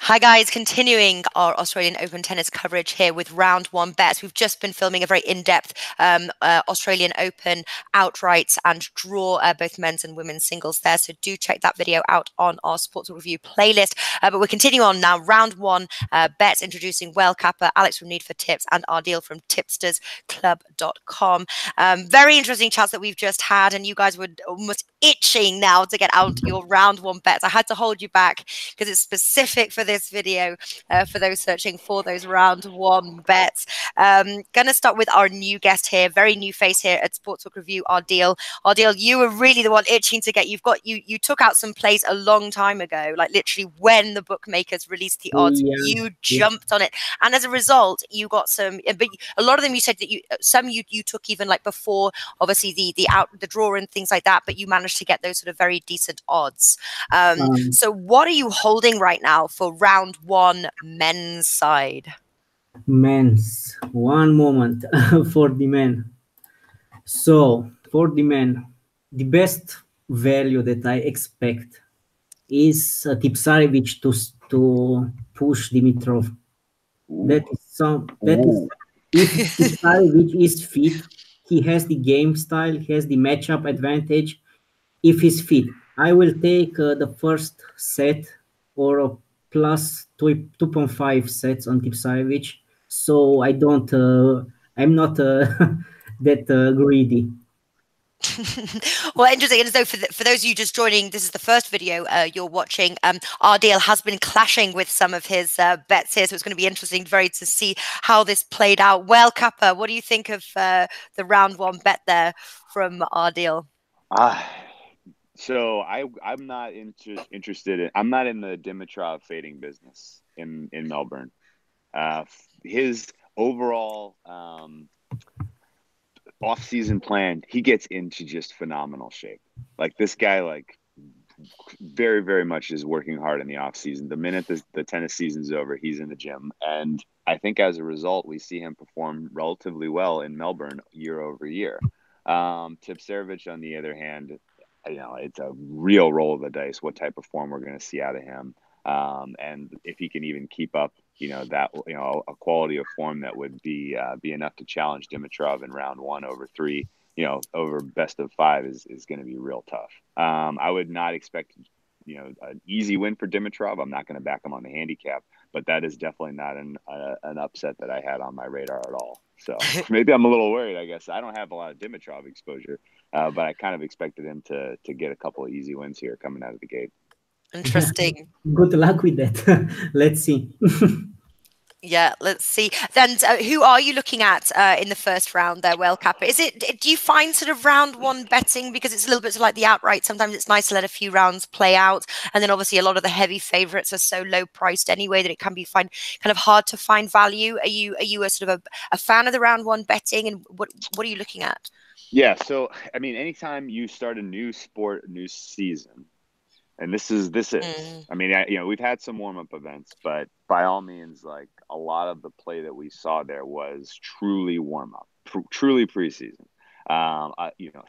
Hi guys, continuing our Australian Open tennis coverage here with round one bets. We've just been filming a very in-depth Australian Open outrights and draw, both men's and women's singles there. So do check that video out on our Sports Review playlist. But we're continuing on now. Round one bets, introducing Well Capper, Alex from Need for Tips, and Ardil from tipstersclub.com. Very interesting chats that we've just had, and you guys were almost itching now to get out your round one bets. I had to hold you back because it's specific for this video for those searching for those round one bets. Gonna start with our new guest here, very new face here at Sportsbook Review, Ardil. Ardil, you were really the one itching to get. You took out some plays a long time ago, like literally when the bookmakers released the odds, you jumped on it, and as a result, you got some. But a lot of them, you said that you took even like before, obviously the draw and things like that, but you managed to get those sort of very decent odds. So what are you holding right now for round one men's side? Men's, one moment for the men. So for the men, the best value that I expect is Tipsarevic to push Dimitrov. That is if Tipsarevic is fit, he has the game style, he has the matchup advantage. If he's fit, I will take the first set or a plus 2.5 sets on Tipsarevic. So I don't, I'm not that greedy. Well, interesting. And so for those of you just joining, this is the first video you're watching. Ardil has been clashing with some of his bets here, so it's going to be interesting to see how this played out. Well, Kappa, what do you think of the round one bet there from Ardil? So I'm not interested in. I'm not in the Dimitrov fading business in Melbourne. His overall off-season plan, he gets into just phenomenal shape. Like this guy, like very, very much is working hard in the off-season. The minute the tennis season's over, he's in the gym, and I think as a result, we see him perform relatively well in Melbourne year over year. Tipsarevic, on the other hand, it's a real roll of the dice what type of form we're going to see out of him. And if he can even keep up, a quality of form that would be enough to challenge Dimitrov in round one over three, over best of five is going to be real tough. I would not expect, an easy win for Dimitrov. I'm not going to back him on the handicap, but that is definitely not an upset that I had on my radar at all. So maybe I'm a little worried, I guess. I don't have a lot of Dimitrov exposure, but I kind of expected him to get a couple of easy wins here coming out of the gate. Interesting. Good luck with that. Let's see. Yeah, let's see. Then who are you looking at in the first round there, Well Kappa? Do you find sort of round one betting, because it's a little bit like the outright, sometimes it's nice to let a few rounds play out, and then obviously a lot of the heavy favorites are so low priced anyway that it can be kind of hard to find value. Are you a sort of a fan of the round one betting, and what are you looking at? Yeah, so I mean, anytime you start a new sport, new season, and this is. I mean, we've had some warm-up events, but by all means, like a lot of the play that we saw there was truly warm-up, truly preseason.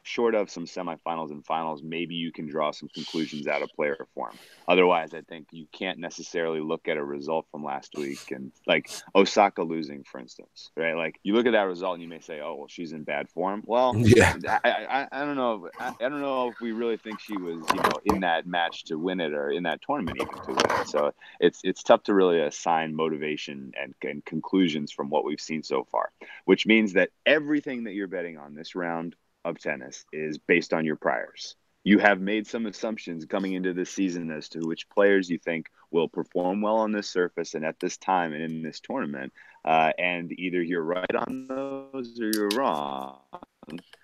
Short of some semifinals and finals, maybe you can draw some conclusions out of player form. Otherwise, I think you can't necessarily look at a result from last week and like Osaka losing, for instance, right? Like you look at that result and you may say, "Oh, well, she's in bad form." Well, yeah, I don't know. I don't know if we really think she was, in that match to win it or in that tournament even to win it. So it's tough to really assign motivation and conclusions from what we've seen so far, which means that everything that you're betting on this round of tennis is based on your priors. You have made some assumptions coming into this season as to which players you think will perform well on this surface and at this time and in this tournament. And either you're right on those or you're wrong.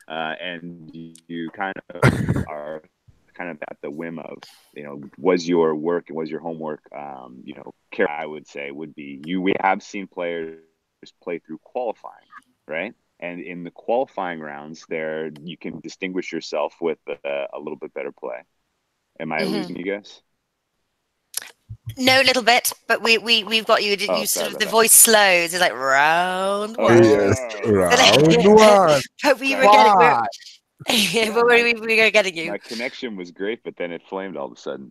And you kind of are at the whim of, was your homework, I would say would be we have seen players play through qualifying, right? And in the qualifying rounds, there you can distinguish yourself with a little bit better play. Am I losing you guys? No, a little bit, but we've got you. You sort of the voice slows. It's like round one. Yes, round one. But we were getting. But we were getting you. My connection was great, but then it flamed all of a sudden.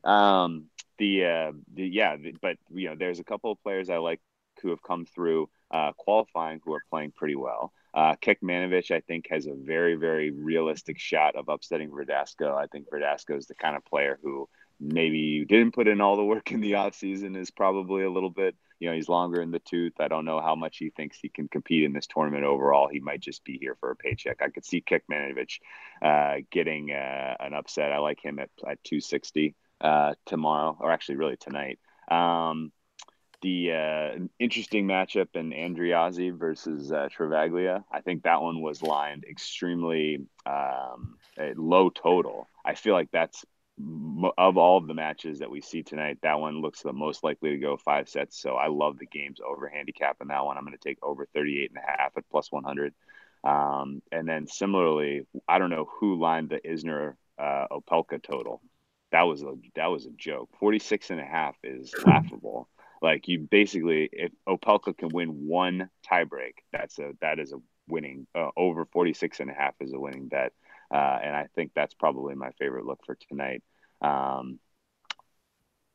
but there's a couple of players I like who have come through qualifying who are playing pretty well. Kekmanovic, I think, has a very, very realistic shot of upsetting Verdasco. I think Verdasco is the kind of player who maybe didn't put in all the work in the offseason, is probably a little bit, he's longer in the tooth. I don't know how much he thinks he can compete in this tournament overall. He might just be here for a paycheck. I could see Kekmanovic getting an upset. I like him at 260 tomorrow, or actually really tonight. The interesting matchup in Andriazzi versus Travaglia. I think that one was lined extremely low total. I feel like that's, of all of the matches that we see tonight, that one looks the most likely to go 5 sets. So I love the games over handicap in that one. I'm going to take over 38.5 at plus 100. And then similarly, I don't know who lined the Isner Opelka total. That was a joke. 46.5 is laughable. Like, you basically, if Opelka can win one tiebreak, that is a winning. Over 46.5 is a winning bet, and I think that's probably my favorite look for tonight. A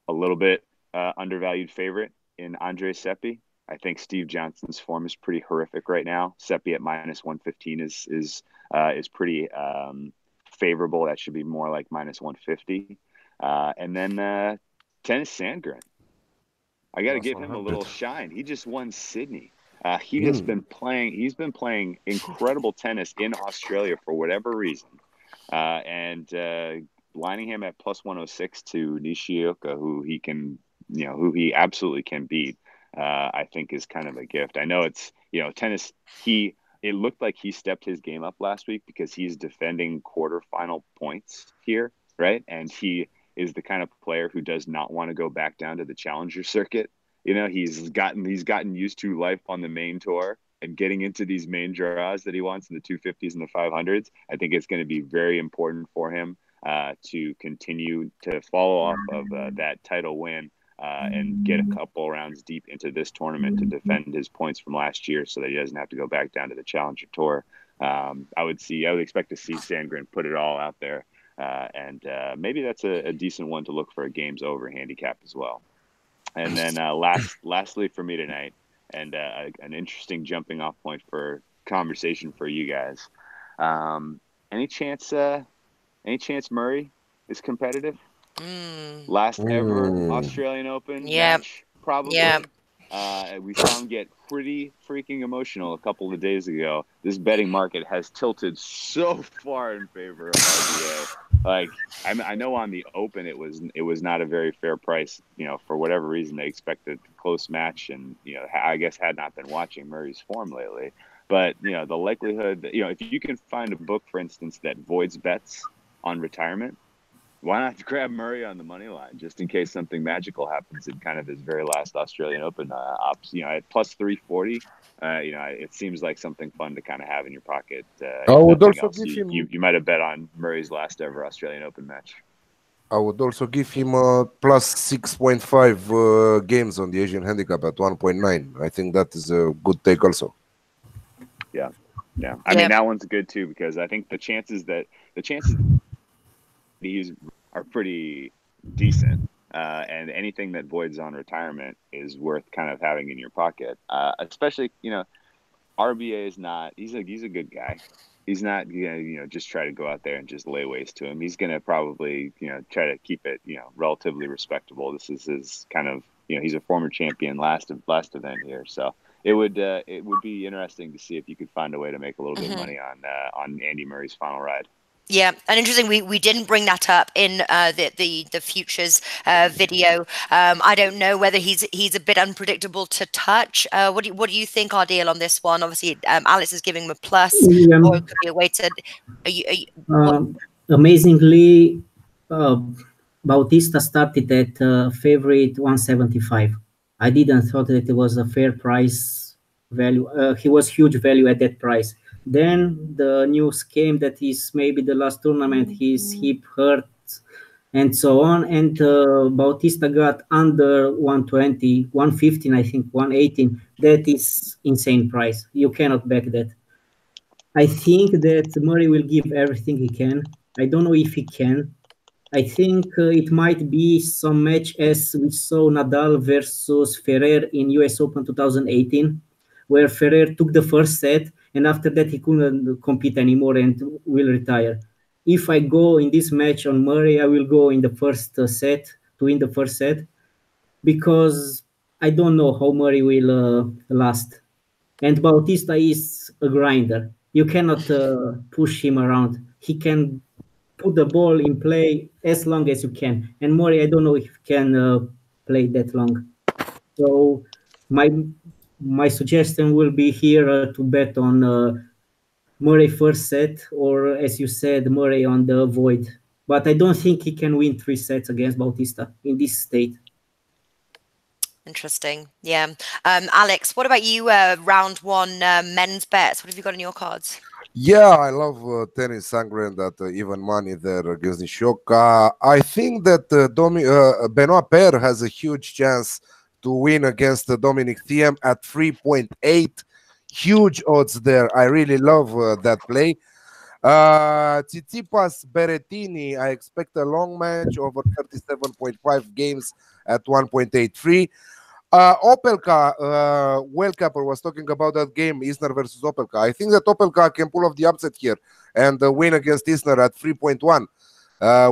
little bit undervalued favorite in Andre Seppi. I think Steve Johnson's form is pretty horrific right now. Seppi at minus 115 is pretty favorable. That should be more like minus 150. And then Tennis Sandgren. I got to give him a little shine. He just won Sydney. He's been playing incredible tennis in Australia for whatever reason. And lining him at plus 106 to Nishioka, who he absolutely can beat, I think is kind of a gift. I know it's, tennis. It looked like he stepped his game up last week because he's defending quarterfinal points here, right? And he is the kind of player who does not want to go back down to the challenger circuit. He's gotten used to life on the main tour and getting into these main draws that he wants in the 250s and the 500s. I think it's going to be very important for him to continue to follow off of that title win and get a couple rounds deep into this tournament to defend his points from last year so that he doesn't have to go back down to the challenger tour. I would expect to see Sandgren put it all out there. And maybe that's a decent one to look for a games over handicap as well. And then lastly for me tonight, and an interesting jumping off point for conversation for you guys. Any chance Murray is competitive? Last ever Australian Open match, probably. Yeah. We saw him get pretty freaking emotional a couple of days ago. This betting market has tilted so far in favor of RBA. Like, I know on the Open it was not a very fair price. For whatever reason they expected a close match, and I guess had not been watching Murray's form lately. But the likelihood that, if you can find a book, for instance, that voids bets on retirement, why not grab Murray on the money line just in case something magical happens in kind of his very last Australian Open ops? At plus 340, it seems like something fun to kind of have in your pocket. I would also give him. You might have bet on Murray's last ever Australian Open match. I would also give him plus 6.5 games on the Asian handicap at 1.9. I think that is a good take also. Yeah. I mean, that one's good too, because I think the chances these are pretty decent, and anything that voids on retirement is worth kind of having in your pocket. Especially, RBA is not. He's a good guy. He's not just try to go out there and just lay waste to him. He's gonna probably try to keep it relatively respectable. This is his kind of he's a former champion last event here, so it would be interesting to see if you could find a way to make a little bit of money on Andy Murray's final ride. Yeah, and interesting, we didn't bring that up in the futures video. I don't know whether he's a bit unpredictable to touch. What do you think, our deal on this one? Obviously, Alex is giving him a plus, or it could be a weighted. Amazingly, Bautista started at favorite 175. I didn't thought that it was a fair price value. He was huge value at that price. Then the news came that is maybe the last tournament, his hip hurt and so on. And Bautista got under 120, 115, I think, 118. That is insane price. You cannot back that. I think that Murray will give everything he can. I don't know if he can. I think it might be some match as we saw Nadal versus Ferrer in US Open 2018, where Ferrer took the first set and after that he couldn't compete anymore and will retire. If I go in this match on Murray, I will go in the first set to win the first set because I don't know how Murray will last. And Bautista is a grinder. You cannot push him around. He can put the ball in play as long as you can. And Murray, I don't know if he can play that long. So my my suggestion will be here to bet on Murray first set, or as you said, Murray on the void. But I don't think he can win 3 sets against Bautista in this state. Interesting. Yeah. Alex, what about you? Round one men's bets. What have you got in your cards? Yeah, I love tennis Sangre and that even money there against Nishioka. I think that Benoit Paire has a huge chance to win against Dominic Thiem at 3.8. Huge odds there. I really love that play. Tsitsipas Berrettini, I expect a long match over 37.5 games at 1.83. Opelka, Wellcapper was talking about that game, Isner versus Opelka. I think that Opelka can pull off the upset here and win against Isner at 3.1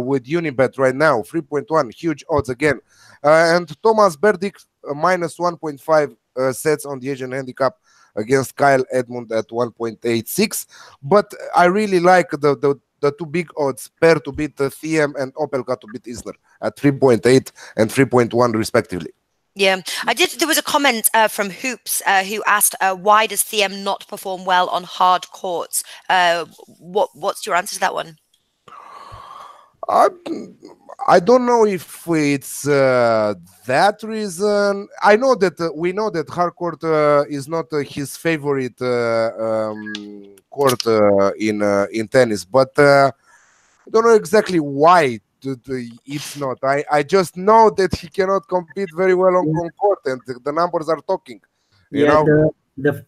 with Unibet right now. 3.1, huge odds again. And Thomas Berdick, minus 1.5 sets on the Asian handicap against Kyle Edmund at 1.86. But I really like the two big odds, Paire to beat Thiem and Opelka to beat Isner at 3.8 and 3.1 respectively. Yeah, there was a comment from Hoops who asked, why does Thiem not perform well on hard courts? What's your answer to that one? I don't know if it's that reason. I know that we know that hard court is not his favorite court in tennis, but I don't know exactly why. It's not. I just know that he cannot compete very well on court, and the numbers are talking. You know? The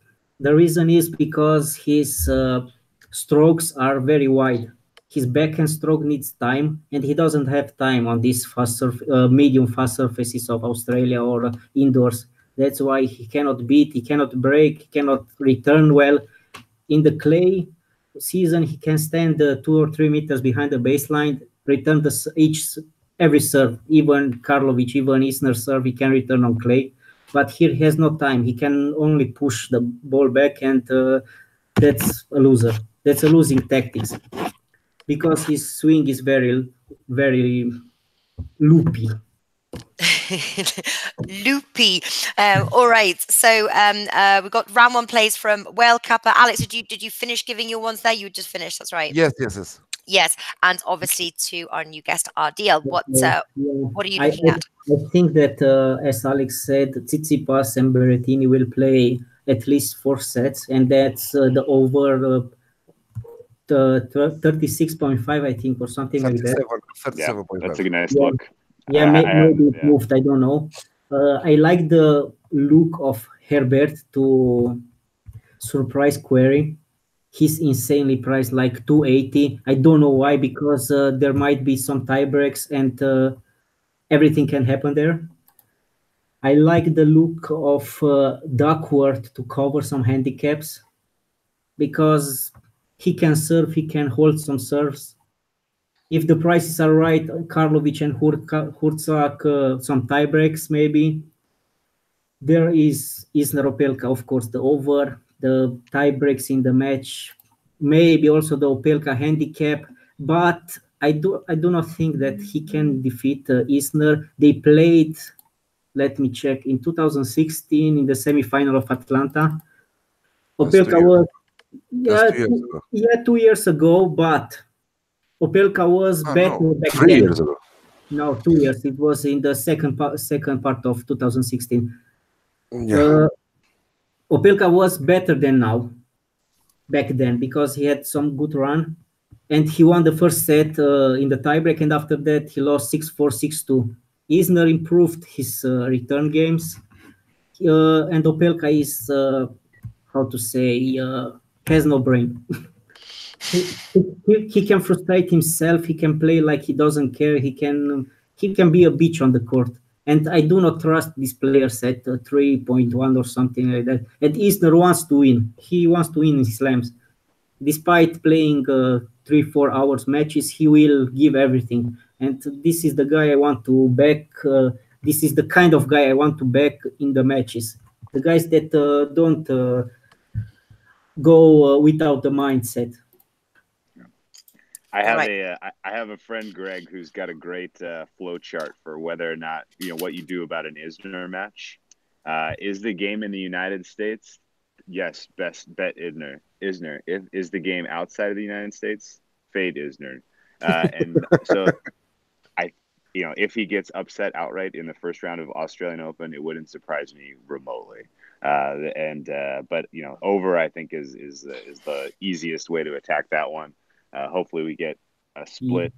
reason is because his strokes are very wide. His backhand stroke needs time, and he doesn't have time on these medium fast surfaces of Australia or indoors. That's why he cannot beat, he cannot break, he cannot return well. In the clay season, he can stand 2 or 3 meters behind the baseline, return every serve, even Karlovic, even Isner serve, he can return on clay. But here he has no time. He can only push the ball back, and that's a loser. That's a losing tactics because his swing is very, very loopy. Loopy. All right. So we've got round one plays from Whale Kappa. Alex, did you finish giving your ones there? You just finished. That's right. Yes. And obviously to our new guest, RDL. What are you looking at? I think that, as Alex said, Tsitsipas and Berrettini will play at least 4 sets, and that's the over 36.5, I think, or something like that. 37.5. Yeah, that's a nice look. Yeah, maybe it moved. I don't know. I like the look of Herbert to surprise Query. He's insanely priced, like 280. I don't know why, because there might be some tie breaks and everything can happen there. I like the look of Duckworth to cover some handicaps because he can serve, he can hold some serves. If the prices are right, Karlovic and Hurtzak, some tie breaks maybe. There is Isner Opelka, of course, the over, the tie breaks in the match, maybe also the Opelka handicap, but I do not think that he can defeat Isner. They played, let me check, in 2016 in the semifinal of Atlanta. Opelka was 2 years ago, but Opelka was better back 3 then. years ago. No, 2 years. It was in the second part of 2016. Yeah. Opelka was better than now back then because he had some good run, and he won the first set in the tiebreak, and after that he lost 6-4, 6-2. Isner improved his return games, and Opelka is how to say has no brain. he can frustrate himself. He can play like he doesn't care. He can be a bitch on the court. And I do not trust these players at 3.1 or something like that. And Isner wants to win. He wants to win his slams. Despite playing 3-4 hours matches, he will give everything. And this is the guy I want to back. This is the kind of guy I want to back in the matches. The guys that don't go without the mindset. I have a friend, Greg, who's got a great flow chart for whether or not, what you do about an Isner match. Is the game in the United States? Yes, best bet Isner. Is the game outside of the United States? Fade Isner. And so if he gets upset outright in the first round of Australian Open, it wouldn't surprise me remotely. But over, I think is the easiest way to attack that one. Hopefully we get a split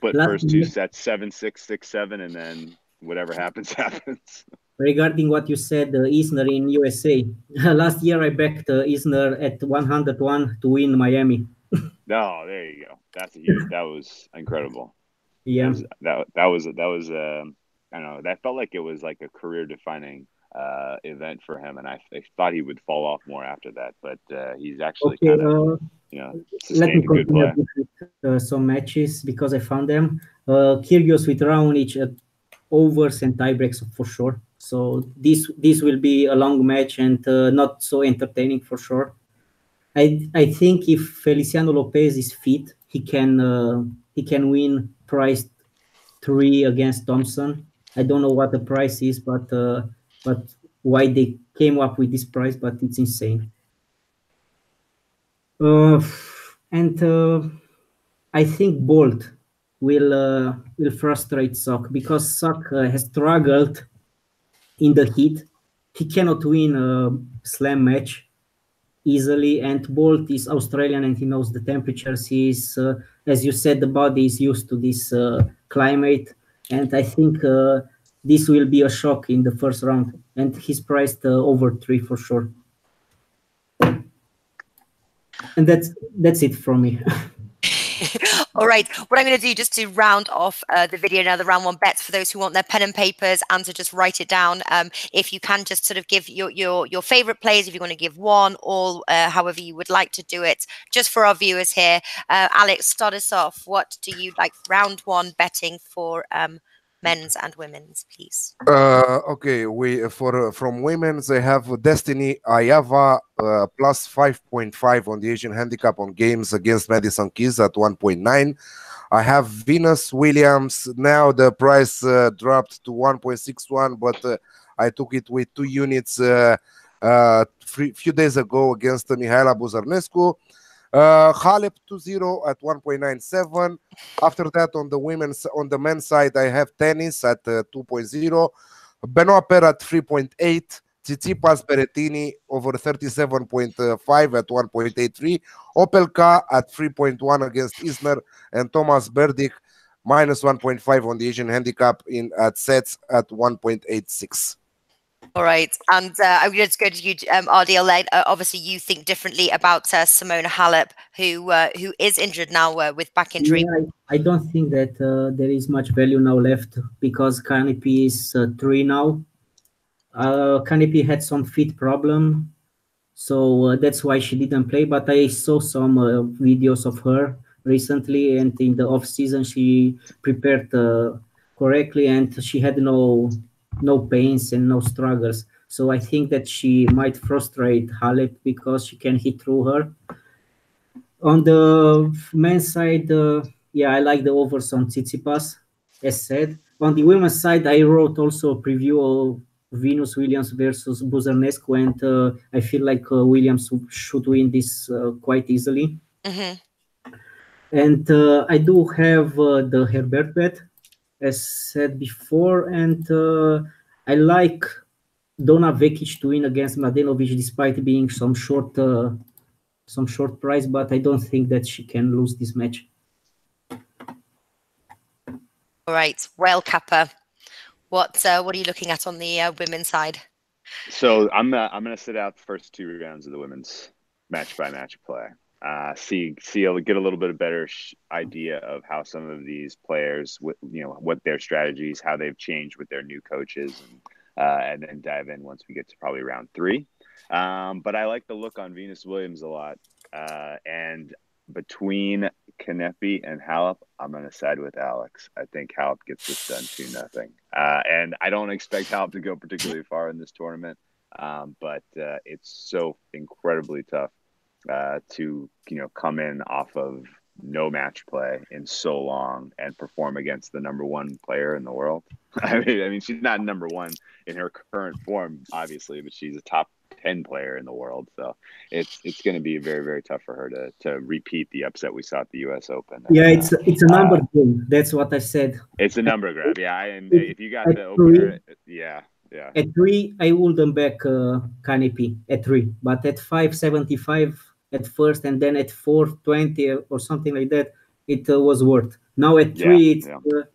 first two sets, 7-6, 6-7, and then whatever happens, happens. Regarding what you said, Isner in USA. Last year I backed Isner at 101 to win Miami. No, there you go. That was incredible. Yeah. That was I don't know, that felt like it was like a career defining event for him, and I thought he would fall off more after that, but he's actually kind of let me continue with some matches because I found them. Kyrgios with Raonic at overs and tiebreaks for sure. So this will be a long match and not so entertaining for sure. I think if Feliciano Lopez is fit, he can win price 3 against Thompson. I don't know what the price is, but why they came up with this price, but it's insane. And I think Bolt will frustrate Sock because Sock has struggled in the heat. He cannot win a slam match easily, and Bolt is Australian and he knows the temperatures. He's, as you said, the body is used to this climate, and I think this will be a shock in the first round, and he's priced over 3 for sure. And that's it from me. All right, what I'm going to do just to round off the video now, the round one bets for those who want their pen and papers and to just write it down. If you can just sort of give your favorite plays, if you want to give one, all, however you would like to do it, just for our viewers here. Alex, start us off. What do you like round one betting for men's and women's, please? Okay, from women's, I have Destiny Ayava plus 5.5 on the Asian handicap on games against Madison Keys at 1.9. I have Venus Williams. Now the price dropped to 1.61, but I took it with 2 units few days ago against Mihaela Buzărnescu. Halep 2-0 at 1.97. After that, on the men's side, I have tennis at 2.0. Benoit Paire at 3.8. Tsitsipas Berrettini over 37.5 at 1.83. Opelka at 3.1 against Isner, and Thomas Berdych minus 1.5 on the Asian handicap at sets at 1.86. All right, and I'm going to go to you, Ardil. Obviously, you think differently about Simona Halep, who is injured now with back injury. Yeah, I don't think that there is much value now left because Kanepi is 3 now. Kanepi had some feet problem, so that's why she didn't play. But I saw some videos of her recently, and in the off season she prepared correctly, and she had no pains and no struggles. So I think that she might frustrate Halep because she can hit through her. On the men's side, yeah, I like the overs on Tsitsipas, as said. On the women's side, I wrote also a preview of Venus Williams versus Buzărnescu, and I feel like Williams should win this quite easily. And I do have the Herbert bet, as said before, and I like Dona Vekic to win against Mladenovic despite being some short price, but I don't think that she can lose this match. All right, well, Kappa, what are you looking at on the women's side? So I'm gonna sit out the first 2 rounds of the women's match by match play. get a little bit of better idea of how some of these players, what their strategies, how they've changed with their new coaches, and then dive in once we get to probably round 3. But I like the look on Venus Williams a lot, and between Kanepi and Halep, I'm going to side with Alex. I think Halep gets this done 2-0, and I don't expect Halep to go particularly far in this tournament, but it's so incredibly tough to come in off of no match play in so long and perform against the #1 player in the world. I mean, she's not #1 in her current form, obviously, but she's a top 10 player in the world. So it's going to be very, very tough for her to repeat the upset we saw at the U.S. Open. Yeah, it's a number game. That's what I said. It's a number grab, yeah. And if you got the opener, yeah. At 3, I wouldn't back Kanepi at 3, but at 5.75 at first, and then at 4.20 or something like that, it was worth. Now at 3,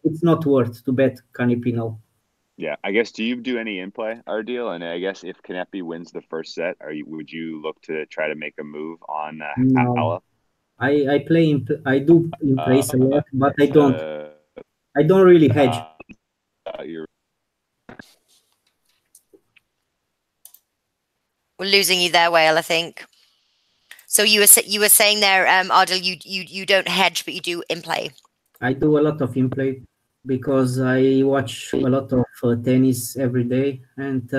it's not worth to bet Kanepi now. Yeah, I guess, do you do any in-play, Ardeel? And I guess if Kanepi wins the first set, would you look to try to make a move on Halep? I do in place a lot, but I don't really hedge. We're losing you there, Whale, I think. So you were saying there, Ardeel, you don't hedge, but you do in play. I do a lot of in play because I watch a lot of tennis every day, and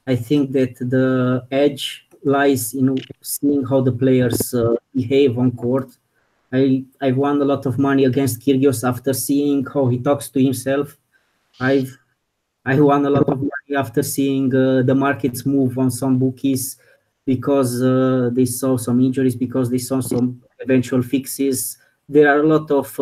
I think that the edge lies in seeing how the players behave on court. I've won a lot of money against Kyrgios after seeing how he talks to himself. I won a lot of money after seeing the markets move on some bookies because they saw some injuries, because they saw some eventual fixes. There are a lot of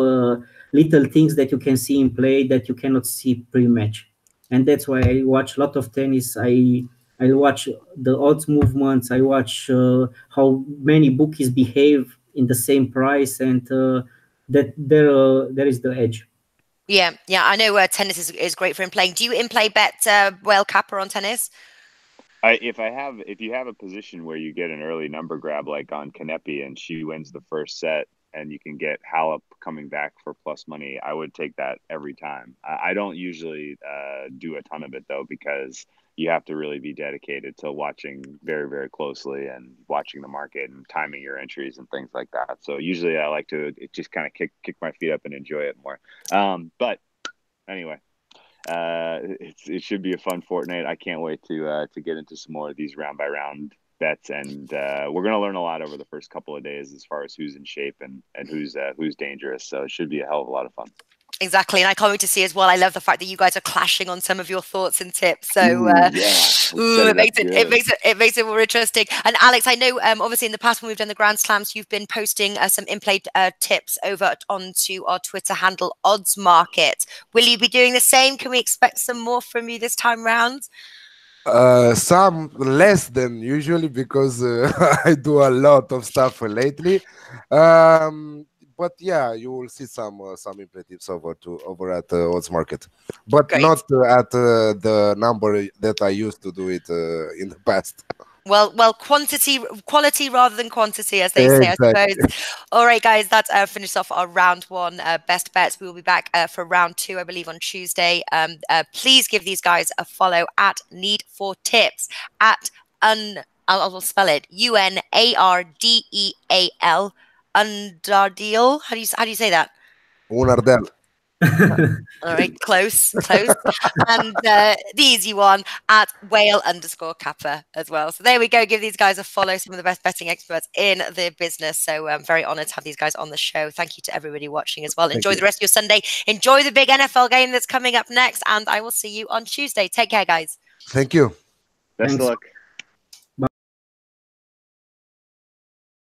little things that you can see in play that you cannot see pre-match. And that's why I watch a lot of tennis. I watch the odds movements. I watch how many bookies behave in the same price, and that there is the edge. Yeah, I know tennis is great for in playing. Do you in play bet Whale Kappa on tennis? If you have a position where you get an early number grab like on Kanepi and she wins the first set and you can get Halep coming back for plus money, I would take that every time. I don't usually do a ton of it though, because you have to really be dedicated to watching very, very closely and watching the market and timing your entries and things like that. So usually I like to just kind of kick my feet up and enjoy it more. But anyway, it should be a fun fortnight. I can't wait to get into some more of these round by round bets, and we're going to learn a lot over the first couple of days as far as who's in shape and who's dangerous. So it should be a hell of a lot of fun. Exactly, and I can't wait to see as well. I love the fact that you guys are clashing on some of your thoughts and tips. So it makes it more interesting. And Alex, I know obviously in the past when we've done the Grand Slams, you've been posting some in-play tips over onto our Twitter handle, Odds Market. Will you be doing the same? Can we expect some more from you this time round? Some less than usually because I do a lot of stuff lately. But yeah, you will see some in-play tips over at Odds Market, but Great. not at the number that I used to do it in the past. Well, quality rather than quantity, as they say, I suppose. All right, guys, that finishes off our round 1 best bets. We will be back for round 2, I believe, on Tuesday. Please give these guys a follow at Need for Tips at I'll spell it UNARDEAL. Undardeel. How do you say that? Unardel. All right, close. And the easy one at Whale_Kappa as well. So there we go. Give these guys a follow. Some of the best betting experts in the business. So I'm very honored to have these guys on the show. Thank you to everybody watching as well. Enjoy the rest of your Sunday. Enjoy the big NFL game that's coming up next. And I will see you on Tuesday. Take care, guys. Thank you. Best of luck.